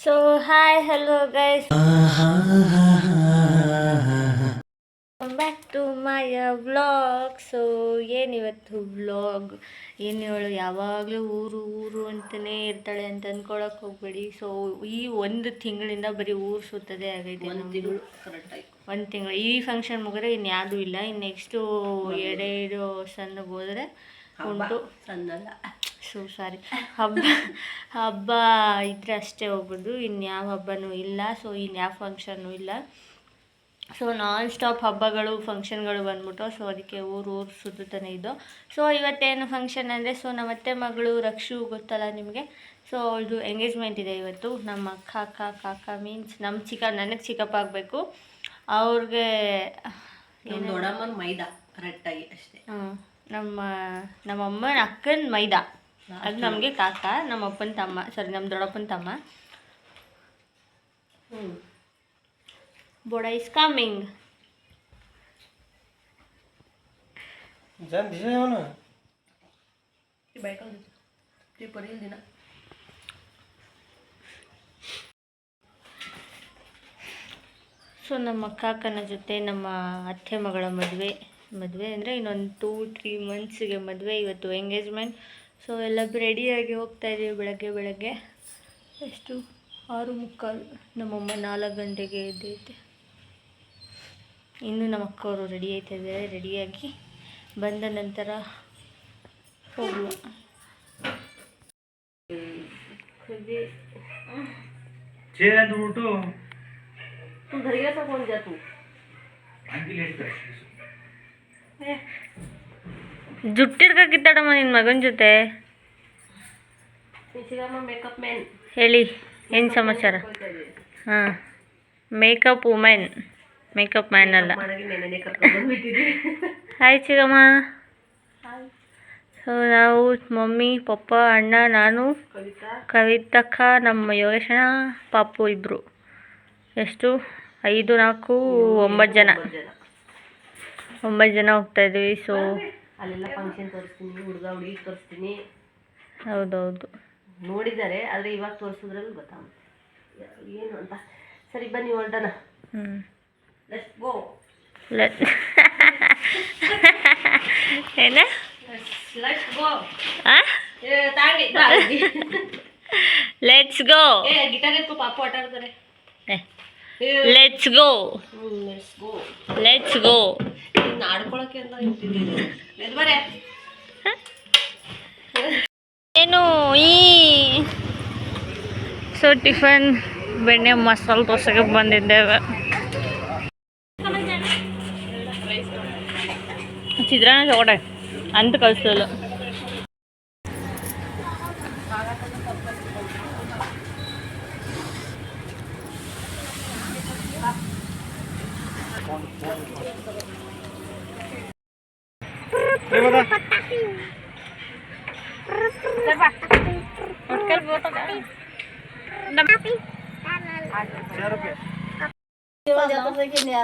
So hi, hello guys. Welcome back to my vlog. So ಏನಿವತ್ತು vlog ಏನು ಹೇಳು, ಯಾವಾಗಲೂ ಊರು ಊರು ಅಂತಲೇ ಇರ್ತಾಳೆ ಅಂತ ಅಂದ್ಕೊಳಕ್ಕೆ ಹೋಗ್ಬೇಡಿ. ಸೊ ಈ ಒಂದು ತಿಂಗಳಿಂದ ಬರೀ ಊರು ಸುತ್ತದೆ ಆಗೈತೆ. ಒಂದು ತಿಂಗಳು ಈ ಫಂಕ್ಷನ್ ಮುಗಿದ್ರೆ ಇನ್ಯಾವುದೂ ಇಲ್ಲ. ಇನ್ನು ನೆಕ್ಸ್ಟು ಎರಡೆರಡು ಸಣ್ಣಗೆ ಹೋದರೆ ಉಂಟು. ಸಣ್ಣಲ್ಲ, ಸಾರಿ, ಹಬ್ಬ ಇದ್ರೆ ಅಷ್ಟೇ ಹೋಗೋದು. ಇನ್ಯಾವ ಹಬ್ಬನೂ ಇಲ್ಲ. ಸೊ ಇನ್ಯಾವ ಫಂಕ್ಷನ್ನು ಇಲ್ಲ. ಸೊ ನಾನ್ ಸ್ಟಾಪ್ ಹಬ್ಬಗಳು ಫಂಕ್ಷನ್ಗಳು ಬಂದ್ಬಿಟ್ಟು, ಸೊ ಅದಕ್ಕೆ ಊರು ಸುತ್ತಾನೆ ಇದ್ದು. ಸೊ ಇವತ್ತೇನು ಫಂಕ್ಷನ್ ಅಂದರೆ, ಸೊ ನಮ್ಮ ಅತ್ತೆ ಮಗಳು ರಕ್ಷು ಗೊತ್ತಲ್ಲ ನಿಮಗೆ. ಸೊ ಅವಳದು ಎಂಗೇಜ್ಮೆಂಟ್ ಇದೆ ಇವತ್ತು. ನಮ್ಮ ಕಾಕ ಮೀನ್ಸ್ ನನಗೆ ಚಿಕ್ಕಪ್ಪ ಆಗಬೇಕು. ಅವ್ರಿಗೆ ದೊಡ್ಡಮ್ಮನ ಮೈದಾ ಕರೆಕ್ಟಾಗಿ ಅಷ್ಟೇ. ನಮ್ಮಮ್ಮನ ಅಕ್ಕನ ಮೈದಾ, ಅದು ನಮಗೆ ಕಾಕ, ನಮ್ಮ ಅಪ್ಪನ ತಮ್ಮ, ನಮ್ಮ ದೊಡ್ಡಪ್ಪನ ತಮ್ಮ. Boda is coming. जान दिशा हो ना ये बाइक का ये परियल देना. ಸೊ ನಮ್ಮ ಕಾಕನ ಜೊತೆ ನಮ್ಮ ಅತ್ತೆ ಮಗಳ ಮದುವೆ ಅಂದರೆ ಇನ್ನೊಂದು 2-3 ಮಂತ್ಸಿಗೆ ಮದುವೆ. ಇವತ್ತು ಎಂಗೇಜ್ಮೆಂಟ್. ಸೊ ಎಲ್ಲ ರೆಡಿಯಾಗಿ ಹೋಗ್ತಾ ಇದ್ದೀವಿ. ಬೆಳಗ್ಗೆ ಎಷ್ಟು 6:45. ನಮ್ಮಮ್ಮ 4 ಗಂಟೆಗೆ ಎದ್ದೈತೆ. ಇನ್ನು ನಮ್ಮ ಅಕ್ಕವರು ರೆಡಿ ಆಯ್ತಾ ಇದ್ದಾರೆ. ರೆಡಿಯಾಗಿ ಬಂದ ನಂತರ ಹೋಗುವ. ಜುಟ್ಟಿಡ್ಕಿತ್ತಾಡಮ್ಮ ನಿನ್ನ ಮಗನ ಜೊತೆ. ಮೇಕಪ್ ಮ್ಯಾನ್ ಹೇಳಿ ಏನು ಸಮಾಚಾರ? ಹಾಂ, ಮೇಕಪ್ ವುಮೆನ್, ಮೇಕಪ್ ಮ್ಯಾನ್ ಅಲ್ಲ. ಹಾಯ್ ಚಿಗಮ್ಮ. ಸೊ ನಾವು ಮಮ್ಮಿ, ಪಪ್ಪ, ಅಣ್ಣ, ನಾನು, ಕವಿತಕ್ಕ, ನಮ್ಮ ಯೋಗೇಶಣ್ಣ, ಪಾಪು ಇಬ್ಬರು. ಎಷ್ಟು 5, 4, 9 ಜನ. 9 ಜನ ಹೋಗ್ತಾಯಿದ್ದೀವಿ. ಸೊ ಅಲ್ಲೆಲ್ಲ ಫಂಕ್ಷನ್ ತೋರಿಸ್ತೀನಿ, ಹುಡುಗ ಹುಡುಗಿ ತೋರಿಸ್ತೀನಿ. ಹೌದೌದು, ನೋಡಿದ್ದಾರೆ, ಆದರೆ ಇವಾಗ ತೋರಿಸಿದ್ರಲ್ಲಿ ಗೊತ್ತಾಗುತ್ತೆ ಏನು ಅಂತ. ಸರಿ ಬನ್ನಿ ಹೊರಡೋಣ. Let's go. ಏನ let's go. Let's go. Guitar ಎತ್ಕೋ, ಪಾಪು ಆಟ ಆಡ್ತಾರೆ. Let's go. Let's go. Let's go. ಆಡ್ಕೊಳಕ್ಕೆ ಅಂತ ನಿಂತಿದ್ದೀನಿ. ಬರೇ ಏನು ಈ ಸೊ ಟಿಫನ್ ಬೆಣ್ಣೆ ಮಸಾಲೆ ದೋಸೆಗೆ ಬಂದಿದ್ದೇವೆ. ಚಿತ್ರಾನ್ನ ತಗೊಡೆ ಅಂತ ಕಳಿಸಲ್ಲ.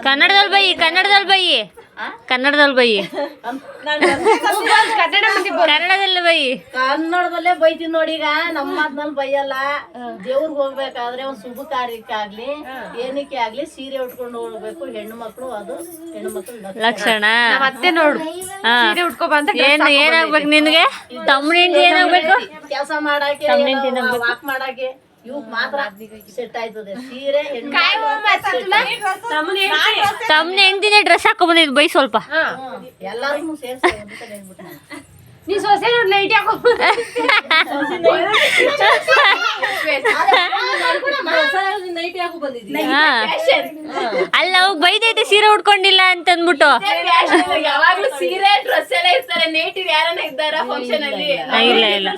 ಕನ್ನಡದಲ್ಲಿ ಬೈ, ಕನ್ನಡದಲ್ಲಿ ಬೈ, ಕನ್ನಡದಲ್ಲಿ ಬೈ, ಕನ್ನಡದಲ್ಲಿ ಬೈ. ಕನ್ನಡದಲ್ಲೇ ಬೈತೀನಿ ನೋಡಿ. ಈಗ ನಮ್ಮ ಮಾತ್ನಲ್ಲಿ ಬೈಯಲ್ಲ. ದೇವ್ರಿಗೆ ಹೋಗ್ಬೇಕಾದ್ರೆ ಒಂದ್ ಶುಭ ಕಾರ್ಯಕ್ಕಾಗ್ಲಿ ಏನಕ್ಕೆ ಆಗ್ಲಿ ಸೀರೆ ಉಟ್ಕೊಂಡು ಹೋಗ್ಬೇಕು ಹೆಣ್ಣು ಮಕ್ಳು. ಅದು ಹೆಣ್ಣು ಮಕ್ಳು ಲಕ್ಷಣ. ಮತ್ತೆ ನೋಡು, ಸೀರೆ ಉಟ್ಕೋಬಂತ ಏನಾಗ್ಬೇಕು ನಿನ್ಗೆ? ತಮ್ಮನಿಂದ ಏನಾಗ್ಬೇಕು? ಕೆಲಸ ಮಾಡಾಕೆ, ವಾಕ್ ಮಾಡಾಕೆ ಇವ್ ಮಾತ್ರ ಸೆಟ್ ಆಯ್ತದೆ. ಸೀರೆ ತಮ್ಮನ ಹೆಂಡತಿನ ಡ್ರೆಸ್ ಹಾಕೊ ಬಂದಿದ್ ಬೈ ಸ್ವಲ್ಪ. ಎಲ್ಲಾರ್ಗು ಸೇರ್ಸಿ ನೀ ಸೊಸೆ ನೋಡಿ ಲೈಟ್ ಹಾಕೋ. ಅಲ್ಲ ಅವಾಗ ಬೈದೈತೆ ಸೀರೆ ಉಟ್ಕೊಂಡಿಲ್ಲ ಅಂತ ಅಂದ್ಬಿಟ್ಟು. ಯಾವಾಗ್ಲೂ ಸೀರೆ ಡ್ರೆಸ್ ಎಲ್ಲ ಇರ್ತಾರೆ. ನೇಟಿವ್ ಯಾರನ್ನ ಇದ್ದಾರ ಫಂಕ್ಷನ್ ಅಲ್ಲಿ? ಇಲ್ಲ ಇಲ್ಲ,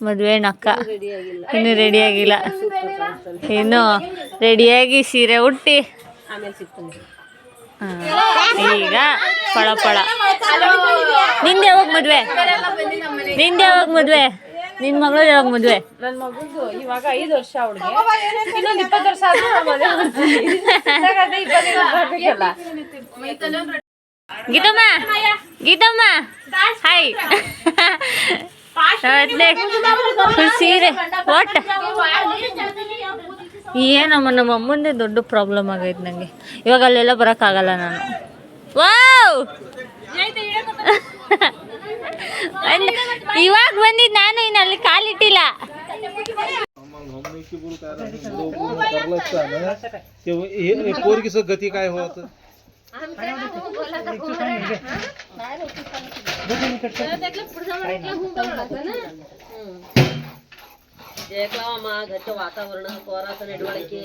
ಮದುವೆ ಅಕ್ಕ ಇನ್ನು ರೆಡಿ ಆಗಿಲ್ಲ. ಇನ್ನು ರೆಡಿಯಾಗಿ ಸೀರೆ ಉಟ್ಟಿ ಈಗ ಪಳ ಪಳ. ನಿಂದ ಯಾವಾಗ ಮದ್ವೆ? ನಿಂದ ಯಾವಾಗ ಮದ್ವೆ? ನಿನ್ ಮಗಳು ಯಾವಾಗ ಮದ್ವೆ? ನನ್ನ ಮಗುದು ಇವಾಗ 5 ವರ್ಷ. ಅವಳಿಗೆ ಇನ್ನೊಂದು 20 ವರ್ಷ ಆದ್ರೆ ಗೀತಮ್ಮ, ಗೀತಮ್ಮ ಹಾಯ್. ಫುಲ್ ಸೀರೆ ಒಟ್ಟ ನಮ್ಮ ಅಮ್ಮಂದೇ ದೊಡ್ಡ ಪ್ರಾಬ್ಲಮ್ ಆಗೈತೆ ನನಗೆ. ಇವಾಗ ಅಲ್ಲೆಲ್ಲ ಬರೋಕ್ಕಾಗಲ್ಲ ನಾನು. ವಾವ್ ಇವಾಗ ಬಂದಿದ್ದು ನಾನು, ಇನ್ನು ಅಲ್ಲಿ ಕಾಲಿಟ್ಟಿಲ್ಲ. पोरगीचं गती काय होत घरचं वातावरण पोराचं नेटवळके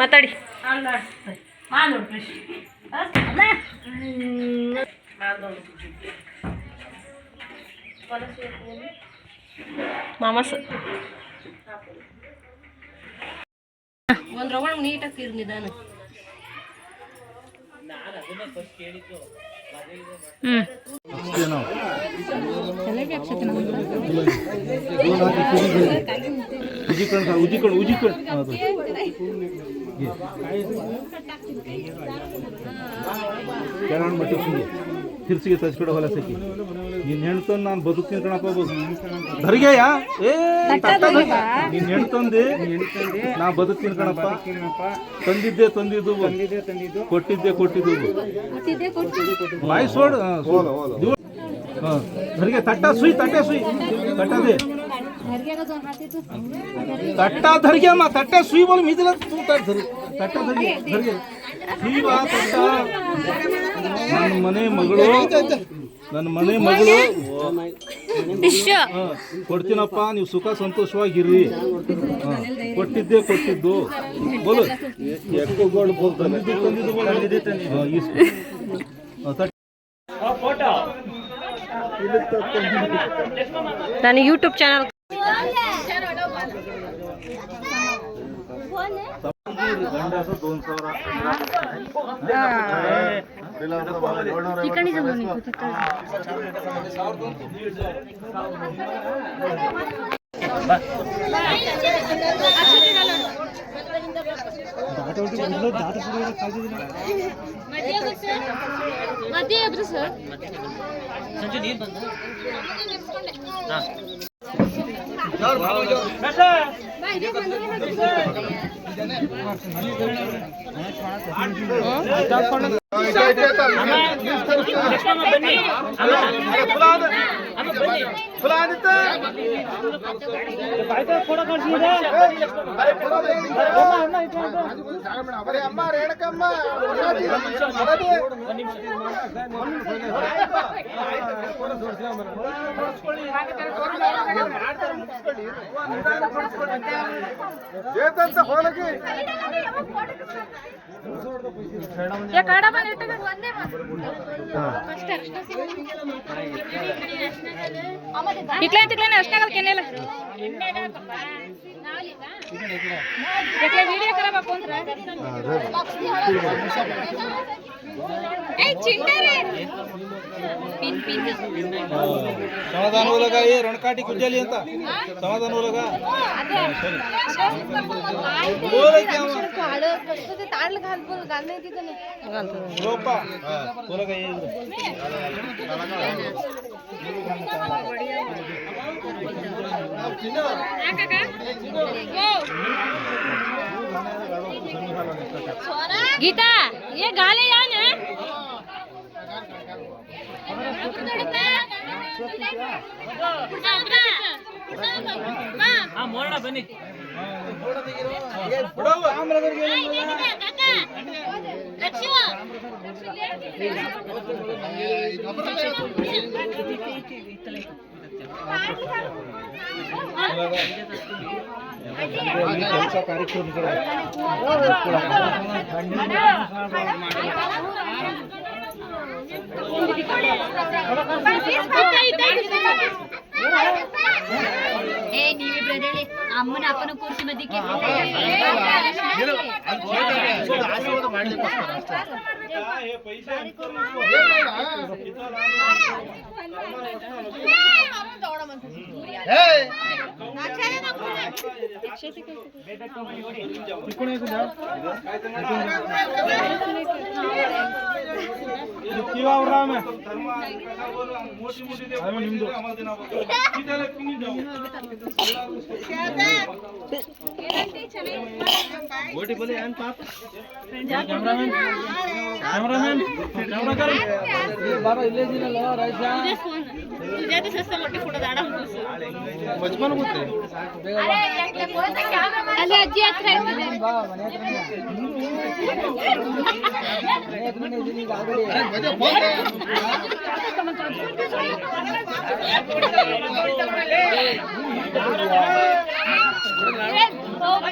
ಮಾತಾಡಿ. ಮಾಮಸ್ ಒಂದ್ ರೌಂಡ್ ನೀಟಾಗಿ ತಿರ್ಗಿ ನಿಧಾನ. ತಿರ್ಸಿಗೆ ತಚ್ಕಡೆ ಹೊಲಸಕ್ಕಿ ನೀನ್ ಹೆಣ್ತಂದು ನಾನು ಬದುಕ್ತೀನಿ ಕಣಪ್ಪ ಧರಿಗೆಯ ನೀನ್ ಹೆಣ್ತಂದೆ ನಾ ಬದುಕ್ತೀನಿ ಕಣಪ್ಪ. ತಂದಿದ್ದು ಕೊಟ್ಟಿದ್ದು ಬಾಯಿ ಸೋಡ್ ಧರಿಗೆ ತಟ್ಟೆ ಸುಯ್ ತಟ್ಟದೆ तट्टा धर गया माँ तट्टा सुई बोल मिदिला तू तट्टा धर गया सुई बा तट्टा ನನ್ನ ಮನೆ ಮಗಳು ಕೊಡ್ತೀನಪ್ಪ ನೀವು ಸುಖ ಸಂತೋಷವಾಗಿರ್ರಿ. ಕೊಟ್ಟಿದ್ದು ಬೋಲು ನಾನು ಯೂಟ್ಯೂಬ್ ಚಾನಲ್ ಇಟ್ಲ ಅಷ್ಟೇ ಕೆನೆಲ್ಲ ವಿಡಿಯೋ ಕರಬೇಕು समाधान होलगा ये रणकाटी कुजली ಅಂತ समाधान होलगा बोल क्या काढ कसं ते ताडलं घालतो गाल नाही तिथं रोपा होलगा ये गीता ये गाले या ना मोरड बनी ಕೆಲಸ ಕಾರ್ಯಕ್ರಮ ನೀವಿಬ್ರದೇಳಿ ಅಮ್ಮನ ಅಪ್ಪನ ಕೂರ್ಸಿ ಮಧ್ಯಕ್ಕೆ ಅಜ್ಜಿ ಹತ್ರ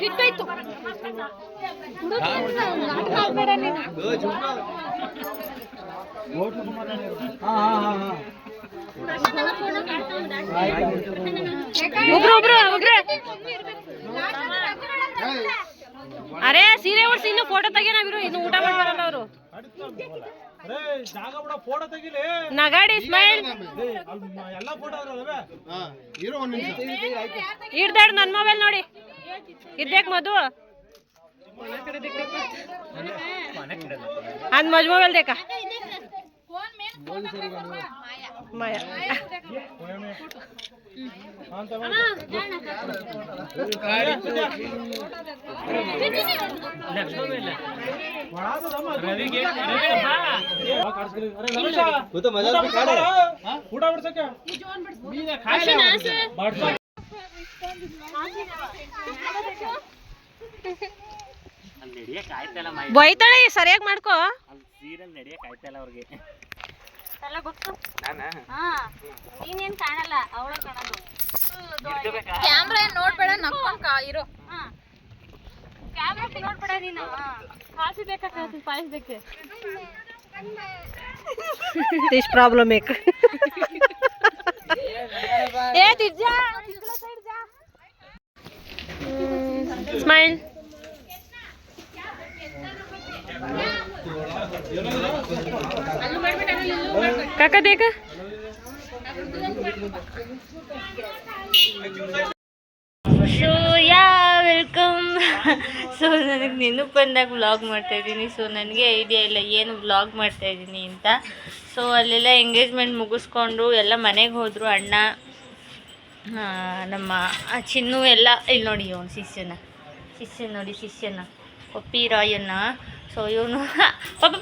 ಕಿಟ್ಟೋಯ್ತು ಅರೆ ಸೀರೆ ಉಡ್ಸಿ ಇನ್ನು ಫೋಟೋ ತೆಗಿಯೋಣ ಇನ್ನು ಊಟ ಮಾಡ್ತಾರಲ್ಲ ಅವರು ನಗಾಡಿ ಸ್ಮೈಲ್ ಇಡ್ದಾಡು ನನ್ನ ಮೊಬೈಲ್ ನೋಡಿ ಇದ್ದೇಕ್ ಮಧು ಅದ್ ಮಜ್ ಮೊಬೈಲ್ ದೇಕ ಮಾಯಾ ಬೈತಾಳೆ ಸರಿಯಾಗಿ ಮಾಡ್ಕೋ ಎಲ್ಲ ಗೊತ್ತು ನೀನೇನ್ ಕಾಣಲ್ಲ ಅವಳ ಕಾಣೋದು ಕ್ಯಾಮ್ರಾ ನೋಡ್ಬೇಡ ನಕ್ಕೊಂಡ್ ಇರೋ ಕ್ಯಾಮ್ರಾ ನೋಡ್ಬೇಡ ನೀನು ಕಾಸು ಬೇಕಾ ಕಾಸು ಪಾಲಿಸ್ಬೇಕು ದಿಸ್ ಪ್ರಾಬ್ಲಮ್ ಏಕ್ ಏ ತಿರ್ಜಾ ಸ್ಮೈಲ್ काका देखा ಸೊ ವೆಲ್ಕಮ್. ಸೊ ನನಗೆ ನೆನಪು ಬಂದಾಗ ವ್ಲಾಗ್ ಮಾಡ್ತಾಯಿದ್ದೀನಿ. ಸೊ ನನಗೆ ಐಡಿಯಾ ಇಲ್ಲ ಏನು ವ್ಲಾಗ್ ಮಾಡ್ತಾಯಿದ್ದೀನಿ ಅಂತ. ಸೊ ಅಲ್ಲೆಲ್ಲ ಎಂಗೇಜ್ಮೆಂಟ್ ಮುಗಿಸ್ಕೊಂಡು ಎಲ್ಲ ಮನೆಗೆ ಹೋದರು. ಅಣ್ಣ ನಮ್ಮ ಚಿನ್ನು ಎಲ್ಲ ಇಲ್ಲಿ ನೋಡಿ ಅವನು ಶಿಷ್ಯನ ಪಪ್ಪಿ ರಾಯಣ್ಣ. ಸೊ ಇವನು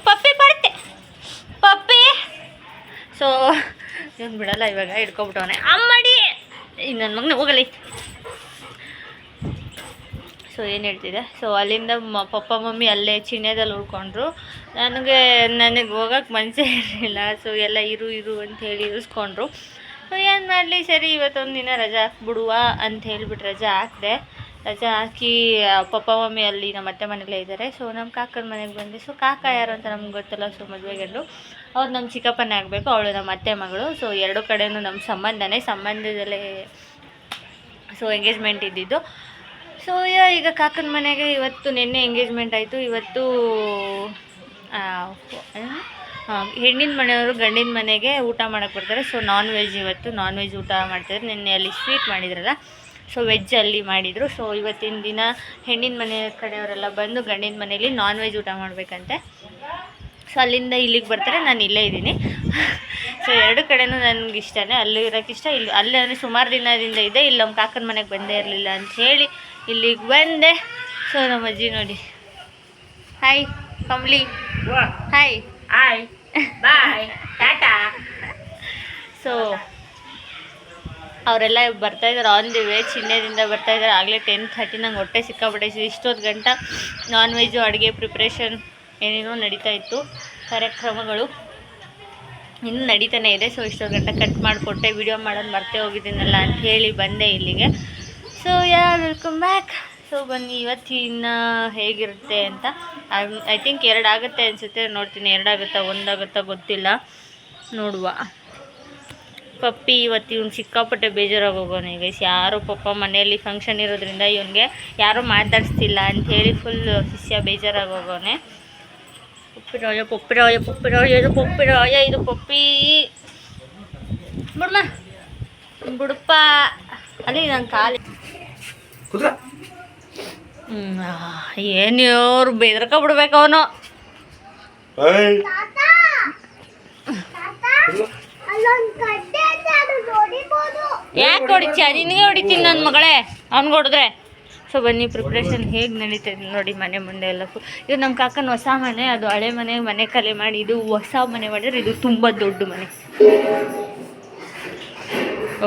ಪಪ್ಪಿ ಬರುತ್ತೆ ಪಪ್ಪಿ. ಸೊ ಇವನು ಬಿಡಲ್ಲ, ಇವಾಗ ಹಿಡ್ಕೊಬಿಟ್ಟವನೆ ಅಮ್ಮಡಿ ನನ್ನ ಮಗನ ಹೋಗಲಿ. ಸೊ ಏನು ಹೇಳ್ತಿದ್ದೆ, ಸೊ ಅಲ್ಲಿಂದ ಪಪ್ಪ ಮಮ್ಮಿ ಅಲ್ಲೇ ಚಿಣ್ಯದಲ್ಲಿ ಉಳ್ಕೊಂಡ್ರು. ನನಗೆ ಹೋಗೋಕ್ಕೆ ಮನಸ್ಸೇ ಇರಲಿಲ್ಲ. ಸೊ ಎಲ್ಲ ಇರು ಅಂತ ಹೇಳಿ ಇರಿಸ್ಕೊಂಡ್ರು. ಸೊ ಏನು ಮಾಡಲಿ, ಸರಿ ಇವತ್ತೊಂದು ದಿನ ರಜಾ ಹಾಕ್ಬಿಡುವ ಅಂತ ಹೇಳಿಬಿಟ್ಟು ರಜಾ ಹಾಕಿದೆ. ರಜಾ ಹಾಕಿ ಪಪ್ಪ ಮಮ್ಮಿ ಅಲ್ಲಿ ನಮ್ಮ ಅತ್ತೆ ಮನೆಯಲ್ಲೇ ಇದ್ದಾರೆ. ಸೊ ನಮ್ಮ ಕಾಕನ ಮನೆಗೆ ಬಂದೆ. ಸೊ ಕಾಕ ಯಾರು ಅಂತ ನಮ್ಗೆ ಗೊತ್ತಿಲ್ಲ. ಸೊ ಮದುವೆ ಗಂಡು ಅವ್ರು ನಮ್ಮ ಚಿಕ್ಕಪ್ಪನೇ ಆಗಬೇಕು, ಅವಳು ನಮ್ಮ ಅತ್ತೆ ಮಗಳು. ಸೊ ಎರಡು ಕಡೆಯೂ ನಮ್ಮ ಸಂಬಂಧದಲ್ಲೇ ಸೊ ಎಂಗೇಜ್ಮೆಂಟ್ ಇದ್ದಿದ್ದು. ಸೊ ಈಗ ಕಾಕನ ಮನೆಗೆ ಇವತ್ತು ನಿನ್ನೆ ಎಂಗೇಜ್ಮೆಂಟ್ ಆಯಿತು. ಇವತ್ತು ಹೆಣ್ಣಿನ ಮನೆಯವರು ಗಂಡಿನ ಮನೆಗೆ ಊಟ ಮಾಡೋಕ್ಕೆ ಬರ್ತಾರೆ. ಸೊ ನಾನ್ ವೆಜ್ ಊಟ ಮಾಡ್ತಾಯಿದ್ರು. ನಿನ್ನೆ ಅಲ್ಲಿ ಸ್ವೀಟ್ ಮಾಡಿದ್ರಲ್ಲ, ಸೊ ವೆಜ್ ಅಲ್ಲಿ ಮಾಡಿದರು. ಸೊ ಇವತ್ತಿನ ದಿನ ಹೆಣ್ಣಿನ ಮನೆ ಕಡೆಯವರೆಲ್ಲ ಬಂದು ಗಂಡಿನ ಮನೆಯಲ್ಲಿ ನಾನ್ ವೆಜ್ ಊಟ ಮಾಡಬೇಕಂತೆ. ಸೊ ಅಲ್ಲಿಂದ ಇಲ್ಲಿಗೆ ಬರ್ತಾರೆ, ನಾನು ಇಲ್ಲೇ ಇದ್ದೀನಿ. ಸೊ ಎರಡು ಕಡೆನೂ ನನಗೆ ಇಷ್ಟನೇ. ಅಲ್ಲೂ ಇರೋಕ್ಕೆ ಇಷ್ಟ, ಅಲ್ಲಿ ಅಂದರೆ ಸುಮಾರು ದಿನದಿಂದ ಇದೆ. ಇಲ್ಲಿ ನಮ್ಮ ಕಾಕನ ಮನೆಗೆ ಬಂದೇ ಇರಲಿಲ್ಲ ಅಂತ ಹೇಳಿ ಇಲ್ಲಿಗೆ ಬಂದೆ. ಸೊ ನಮ್ಮ ಅಜ್ಜಿ ನೋಡಿ, hi Kambli, hi bye tata. So ಅವರೆಲ್ಲ ಬರ್ತಾಯಿದ್ದಾರೆ, ಆನ್ ದಿ ವೇ ಚಿನ್ನದಿಂದ ಬರ್ತಾಯಿದ್ದಾರೆ. ಆಗಲೇ 10:30 ನಂಗೆ ಹೊಟ್ಟೆ ಸಿಕ್ಕಾಬಿಟ್ಟೈತಿ. ಇಷ್ಟೊತ್ತು ಗಂಟ ನಾನ್ ವೆಜ್ಜು ಅಡುಗೆ ಪ್ರಿಪ್ರೇಷನ್ ಏನೇನೋ ನಡೀತಾ ಇತ್ತು, ಕಾರ್ಯಕ್ರಮಗಳು ಇನ್ನೂ ನಡೀತಾನೆ ಇದೆ. ಸೊ ಇಷ್ಟೊತ್ತು ಗಂಟೆ ಕಟ್ ಮಾಡಿಕೊಟ್ಟೆ, ವಿಡಿಯೋ ಮಾಡೋದು ಮರ್ತೇ ಹೋಗಿದ್ದೀನಲ್ಲ ಅಂತ ಹೇಳಿ ಬಂದೆ ಇಲ್ಲಿಗೆ. So welcome back. ಸೊ ಬನ್ನಿ ಇವತ್ತಿನ ಹೇಗಿರುತ್ತೆ ಅಂತ. ಐ ಥಿಂಕ್ 2 ಆಗುತ್ತೆ ಅನಿಸುತ್ತೆ, ನೋಡ್ತೀನಿ 2 ಆಗುತ್ತಾ 1 ಆಗುತ್ತಾ ಗೊತ್ತಿಲ್ಲ, ನೋಡುವ. ಪಪ್ಪಿ ಇವತ್ತು ಇವ್ನು ಸಿಕ್ಕಾಪಟ್ಟೆ ಬೇಜಾರಾಗಿ ಹೋಗೋನು. ಈಗ ಯಾರೋ ಪಪ್ಪ ಮನೆಯಲ್ಲಿ ಫಂಕ್ಷನ್ ಇರೋದ್ರಿಂದ ಇವನಿಗೆ ಯಾರೂ ಮಾತಾಡಿಸ್ತಿಲ್ಲ ಅಂಥೇಳಿ ಫುಲ್ ಶಿಷ್ಯ ಬೇಜಾರಾಗಿ ಹೋಗೋನೆ. ಪಪ್ಪಿರಾಯ ಇದು ಪಪ್ಪಿ ಬಿಡಪ್ಪ ಅಲ್ಲಿ ನನ್ನ ಕಾಲಿ ಏನು ಇವ್ರು ಬೆದರ್ಕೊಬಿಡ್ಬೇಕು ಅವನು. ಯಾಕೆ ಹೊಡಿತೀಯ? ನಿನಗೆ ಹೊಡಿತೀನಿ ನನ್ನ ಮಗಳೇ, ಅವ್ನಿಗೆ ಹೊಡೆದ್ರೆ. ಸೊ ಬನ್ನಿ, ಪ್ರಿಪ್ರೇಷನ್ ಹೇಗೆ ನಡೀತದೆ ನೋಡಿ. ಮನೆ ಮುಂದೆ ಎಲ್ಲ ಇದು ನಮ್ಮ ಕಾಕನ ಹೊಸ ಮನೆ, ಅದು ಹಳೆ ಮನೆ ಖಾಲಿ ಮಾಡಿ ಇದು ಹೊಸ ಮನೆ ಮಾಡಿದ್ರೆ ಇದು ತುಂಬ ದೊಡ್ಡ ಮನೆ.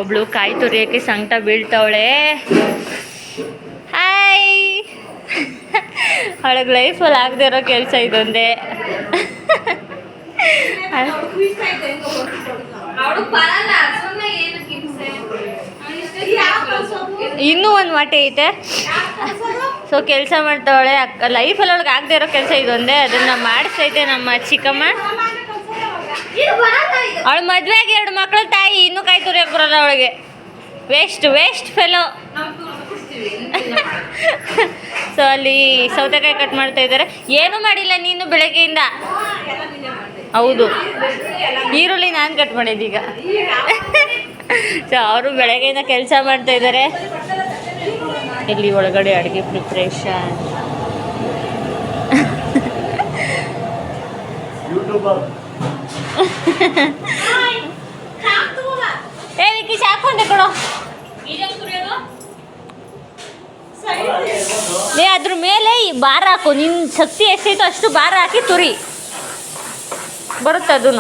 ಒಬ್ಳು ಕಾಯಿ ತುರಿಯೋಕ್ಕೆ ಸಂಕಟ ಬೀಳ್ತಾವಳೆ. ಹಾಯ್, ಅವಳಿಗೆ ಲೈಫಲ್ಲಿ ಆಗದೆ ಇರೋ ಕೆಲಸ ಇದೊಂದೇ. ಇನ್ನೂ ಒಂದು ವಾಟೆ ಐತೆ. ಸೊ ಕೆಲಸ ಮಾಡ್ತಾವಳೆ. ಲೈಫಲ್ಲಿ ಅವಳಿಗೆ ಆಗದೆ ಇರೋ ಕೆಲಸ ಇದೊಂದೇ, ಅದನ್ನು ಮಾಡಿಸ್ತೈತೆ ನಮ್ಮ ಚಿಕ್ಕಮ್ಮ. ಅವಳು ಮದುವೆಗೆ 2 ಮಕ್ಕಳ ತಾಯಿ, ಇನ್ನೂ ಕಾಯಿ ತುರಿಯೋಕೆ ಬರೋಲ್ಲ ಅವಳಿಗೆ. Waste fellow. ಸೊ ಅಲ್ಲಿ ಸೌತೆಕಾಯಿ ಕಟ್ ಮಾಡ್ತಾ ಇದ್ದಾರೆ. ಏನೂ ಮಾಡಿಲ್ಲ ನೀನು ಬೆಳಗ್ಗೆಯಿಂದ. ಹೌದು, ಈರುಳ್ಳಿ ನಾನು ಕಟ್ ಮಾಡಿದ್ದೀಗ. ಸೊ ಅವರು ಬೆಳಗ್ಗೆಯಿಂದ ಕೆಲಸ ಮಾಡ್ತಾ ಇದ್ದಾರೆ. ಇಲ್ಲಿ ಒಳಗಡೆ ಅಡುಗೆ ಪ್ರಿಪ್ರೇಷನ್. ಏ ವಿಕ್ಕಿ ಸಾಕೊಂಡೆ ಕೊಡು. ಅದ್ರ ಮೇಲೆ ಈ ಭಾರ ಹಾಕು. ನಿನ್ನ ಶಕ್ತಿ ಎಷ್ಟೈತೋ ಅಷ್ಟು ಭಾರ ಹಾಕಿ ತುರಿ, ಬರುತ್ತೆ ಅದೂ.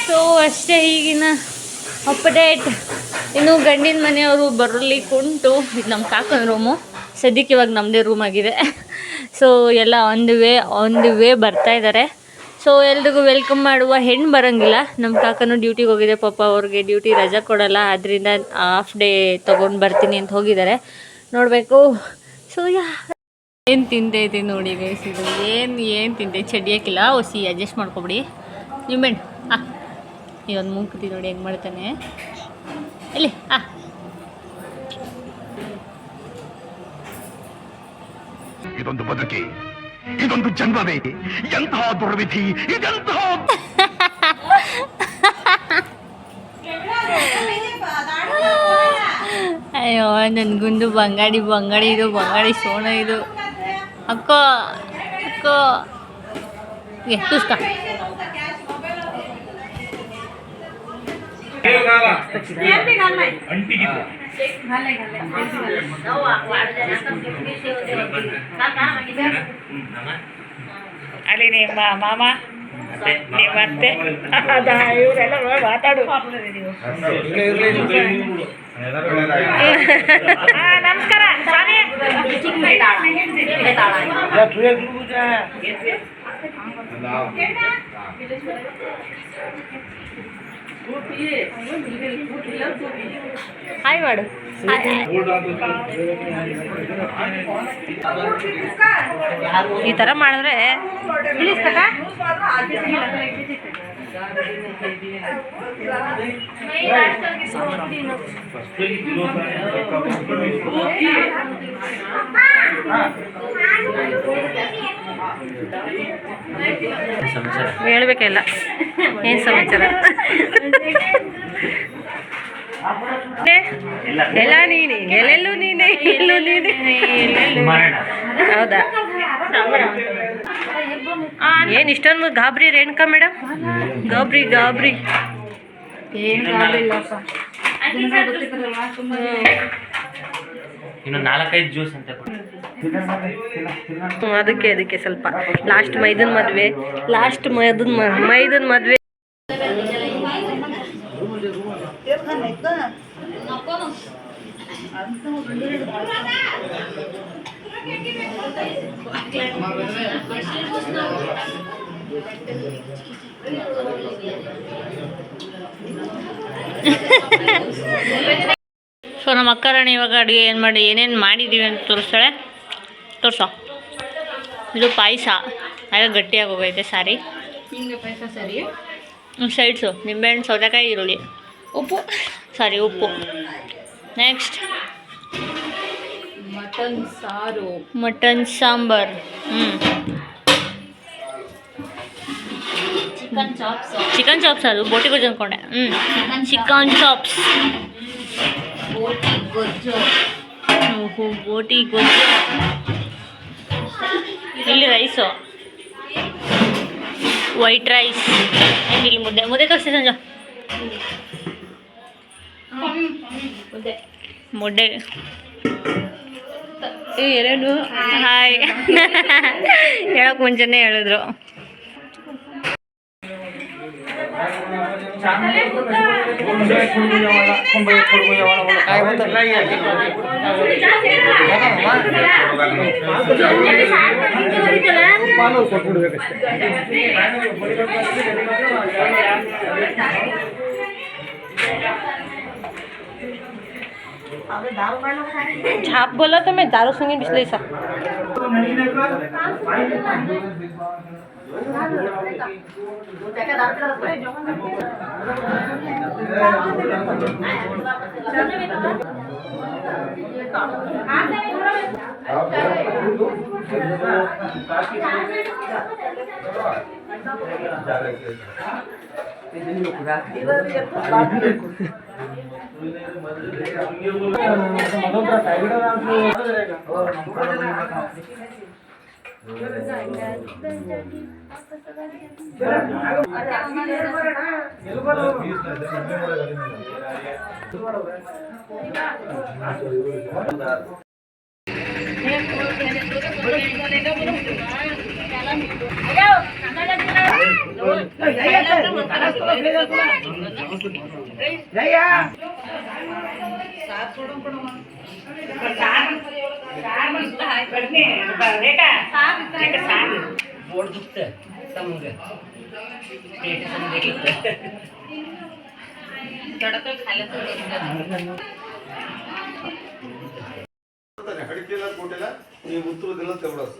ಸೊ ಅಷ್ಟೇ, ಈಗಿನ ಅಪ್ಡೇಟ್. ಇನ್ನು ಗಂಡಿನ ಮನೆಯವರು ಬರಲಿಕ್ಕುಂಟು. ಇದು ನಮ್ಮ ಕಾಕನ ರೂಮು. ಸದ್ಯಕ್ಕೆ ಇವಾಗ ನಮ್ಮದೇ ರೂಮ್ ಆಗಿದೆ. ಸೊ ಎಲ್ಲ ಆನ್ ದಿ ವೇ ಬರ್ತಾ ಇದ್ದಾರೆ. ಸೊ ಎಲ್ರಿಗೂ ವೆಲ್ಕಮ್ ಮಾಡುವ ಹೆಣ್ಣು ಬರೋಂಗಿಲ್ಲ. ನಮ್ಮ ಕಾಕನೂ ಡ್ಯೂಟಿಗೆ ಹೋಗಿದೆ. ಪಾಪ ಅವ್ರಿಗೆ ಡ್ಯೂಟಿ ರಜಾ ಕೊಡೋಲ್ಲ, ಆದ್ದರಿಂದ ಹಾಫ್ ಡೇ ತೊಗೊಂಡು ಬರ್ತೀನಿ ಅಂತ ಹೋಗಿದ್ದಾರೆ. ನೋಡಬೇಕು. ಸೊ ಏನು ತಿಂತೈತೆ ನೋಡಿ ಗೈಸ್ ಇದು. ಏನು ತಿಂತೈತೆ ಚಡಿಯೋಕ್ಕಿಲ್ಲ. ಹೊಸಿ ಅಡ್ಜಸ್ಟ್ ಮಾಡ್ಕೊಬಿಡಿ. ನಿಂಬೆಣ್ಣು ಇವೊಂದು ಮೂಕುತಿ ನೋಡಿ ಹೆಂಗೆ ಮಾಡ್ತಾನೆ. ಇಲ್ಲಿ ಇದೊಂದು ಬದುಕಿ, ಇದೊಂದು ಜನ್ಮವೇ, ಎಂತಹ ದುರ್ವಿಧಿ ಇದೆಂತಹ. ಅಯ್ಯೋ ನನ್ಗುಂದು ಬಂಗಾಡಿ ಇದು ಬಂಗಾಡಿ ಸೋಣ ಇದು. ಅಕ್ಕೋ ತುಸ್ಕ ಅಲ್ಲಿ ನಿಮ್ಮ ಮಾಮ ನಿಮ್ಮ ಅತ್ತೆ ಇವರೆಲ್ಲ ಮಾತಾಡು. ನಮಸ್ಕಾರ ಸ್ವಾಮಿ. ಹಾಯ್ ಮಾಡು. ಈ ಥರ ಮಾಡಿದ್ರೆ ಹೇಳ್ಬೇಕಿಲ್ಲ. ಏನು ಸಮಾಚಾರ? ಎಲ್ಲ ನೀನೆ, ಎಲ್ಲೆಲ್ಲೂ ನೀನೆ, ಎಲ್ಲೂ ನೀನೆ. ಹೌದಾ? ಏನು ಇಷ್ಟೊಂದು ಗಾಬರಿ ರೇಣುಕಾ ಮೇಡಮ್? ಗಾಬರಿ ಏನು ಗಾಬರಿ ಇಲ್ಲಪ್ಪ. ಇನ್ನು 4-5 ಜ್ಯೂಸ್ ಅಂತ ಅದಕ್ಕೆ ಸ್ವಲ್ಪ ಲಾಸ್ಟ್ ಮೈದನ್ ಮದುವೆ. ಸೊ ನಮ್ಮ ಅಕ್ಕರಾಣಿ ಇವಾಗ ಅಡುಗೆ ಏನೇನು ಮಾಡಿದ್ದೀವಿ ಅಂತ ತೋರಿಸೋ. ಇದು ಪಾಯಸ ಆಗ ಗಟ್ಟಿಯಾಗಿ ಹೋಗೈತೆ. ಸಾರಿ ಸೈಡ್ಸು ನಿಂಬೆಹಣ್ಣು, ಸೌತೆಕಾಯಿ, ಈರುಳ್ಳಿ, ಉಪ್ಪು. Next mutton sambar. Chicken chops ಅದು ಬೋಟಿ ಗೊಜ್ಜು ಅಂದ್ಕೊಂಡೆ. Chicken chops. ಬೋಟಿ ಗೊಜ್ಜು. ಓಹೋ ಬೋಟಿ ಗೊಜ್ಜು. ಇಲ್ಲಿ ರೈಸು, ವೈಟ್ ರೈಸ್, ಇಲ್ಲಿ ಮುದ್ದೆ ತೋರಿಸಿ ಸಂಜು. ಮುದ್ದೆ ಎರಡು ಹಾಯ್ ಹೇಳೋಕೆ ಮುಂಚೆನೇ ಹೇಳಿದ್ರು. झाप बोला तो मैं दारू संगे बिस्ले सा हडकीला कोटेला मी उतरू दिलं तेवढंच.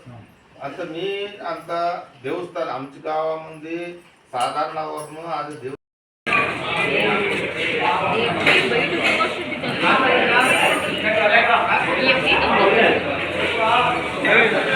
आता मी आता देवस्थान आमच्या गावामध्ये साधारणावरून आज देव ये